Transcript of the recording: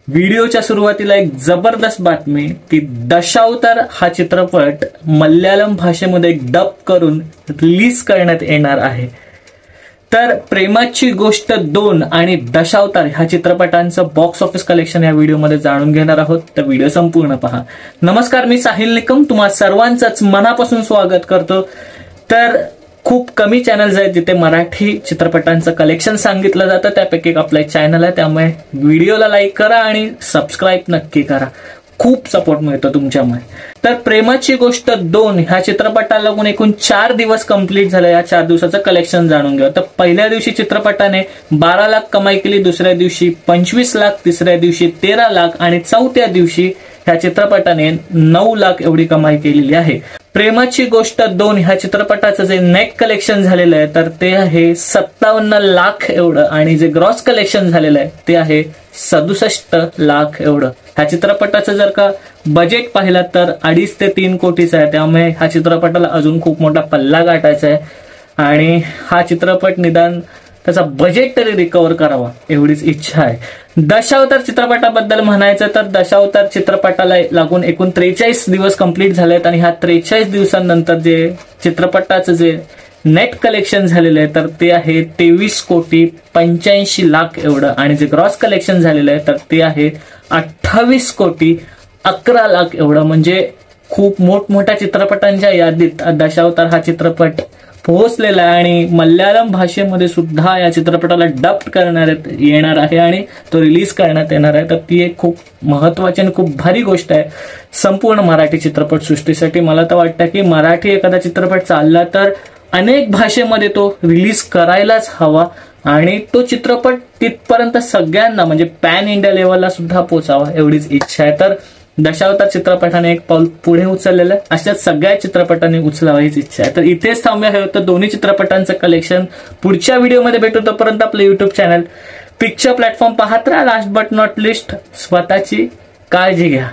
व्हिडिओच्या सुरुवातीला एक जबरदस्त बातमी की दशावतार हा चित्रपट मल्याळम भाषेमध्ये डब करून रिलीज करण्यात येणार आहे। तर प्रेमाची गोष्ट 2 आणि दशावतार ह्या चित्रपटांचं बॉक्स ऑफिस कलेक्शन या व्हिडिओमध्ये जाणून घेणार आहोत, तर व्हिडिओ संपूर्ण पहा। नमस्कार, मी साहिल निकम तुम्हा सर्वांचंच मनापासून स्वागत करतो। तर खूप कमी चॅनल्स आहेत जिथे मराठी चित्रपटांचं कलेक्शन सांगितलं जातं, त्यापैकी एक आपलं चॅनल आहे, त्यामुळे व्हिडिओला लाईक करा आणि सबस्क्राईब नक्की करा, खूप सपोर्ट मिळतो तुमच्यामुळे। तर प्रेमाची गोष्ट 2 ह्या चित्रपटाला लागून एकूण 4 दिवस कंप्लीट झाले। या 4 दिवसाचं कलेक्शन जाणून घेऊ। तर पहिल्या दिवशी चित्रपटाने 12 लाख कमाई केली, दुसऱ्या दिवशी 25 लाख, तिसऱ्या दिवशी 13 लाख आणि चौथ्या दिवशी ह्या चित्रपटाने 9 लाख एवढी कमाई केलेली आहे। प्रेमाची गोष्ट 2 ह्या चित्रपटाचं जे नेट कलेक्शन झालेलं आहे तर ते आहे 57 लाख एवढं आणि जे ग्रॉस कलेक्शन झालेलं आहे ते आहे 67 लाख एवढं। ह्या चित्रपटाचं जर का बजेट पाहिलं तर 2.5 ते 3 कोटीचं आहे, त्यामुळे ह्या चित्रपटाला अजून खूप मोठा पल्ला गाठायचा आहे आणि हा चित्रपट निदान त्याचा बजेट तरी रिकव्हर करावा एवढीच इच्छा आहे। दशावतार चित्रपटाबद्दल म्हणायचं तर दशावतार चित्रपटाला लागून एकूण 43 दिवस कंप्लीट झालेत आणि ह्या 43 दिवसांनंतर जे चित्रपटाचं जे नेट कलेक्शन झालेलं आहे तर ते आहे 23 कोटी 85 लाख एवढं आणि जे ग्रॉस कलेक्शन झालेलं आहे तर ते आहे 28 कोटी 11 लाख एवढं। म्हणजे खूप मोठमोठ्या चित्रपटांच्या यादीत दशावतार हा चित्रपट पोहोचलेला आहे आणि मल्याळम भाषेमध्ये सुद्धा या चित्रपटाला डब करण्यात येणार आहे आणि तो रिलीज करण्यात येणार आहे। तर ती एक खूप महत्वाची आणि खूप भारी गोष्ट आहे संपूर्ण मराठी चित्रपट सृष्टीसाठी। मला तर वाटतं की मराठी एखादा चित्रपट चालला तर अनेक भाषेमध्ये तो रिलीज करायलाच हवा आणि तो चित्रपट तिथपर्यंत सगळ्यांना म्हणजे पॅन इंडिया लेवलला सुद्धा पोचावा एवढीच इच्छा आहे। तर दशावतार चित्रपटाने एक पाऊल पुढे उचललेलं आहे, अशाच सगळ्या चित्रपटांनी उचलावा हीच इच्छा आहे। तर इथेच थांबूया। हे होतं दोन्ही चित्रपटांचं कलेक्शन। पुढच्या व्हिडिओमध्ये भेटू, तोपर्यंत आपलं युट्यूब चॅनल पिक्चर प्लॅटफॉर्म पाहत राहा। लास्ट बट नॉट लिस्ट, स्वतःची काळजी घ्या।